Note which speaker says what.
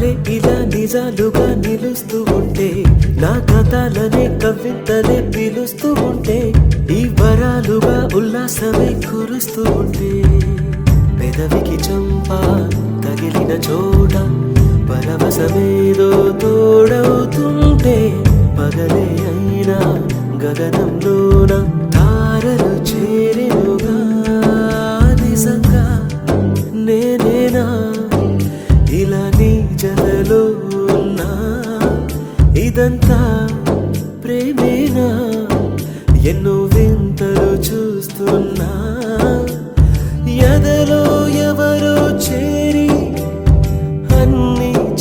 Speaker 1: కలలే ఇలా నిజాలుగా నిలుస్తూ ఉంటే, నా కథలనే కవితలే పిలుస్తూ ఉంటే, ఈ వరాలుగా ఉల్లాసమే కురుస్తూ ఉంటే, పెదవికి చంప తగిలిన చోట పరవశమేదో తోడవుతుంటే, పగలే అయినా గగనంలోన తారలు చేరెనుగా. నిజంగా నేనేనా ఇలా నీ జతలో ఉన్నా, ఇదంతా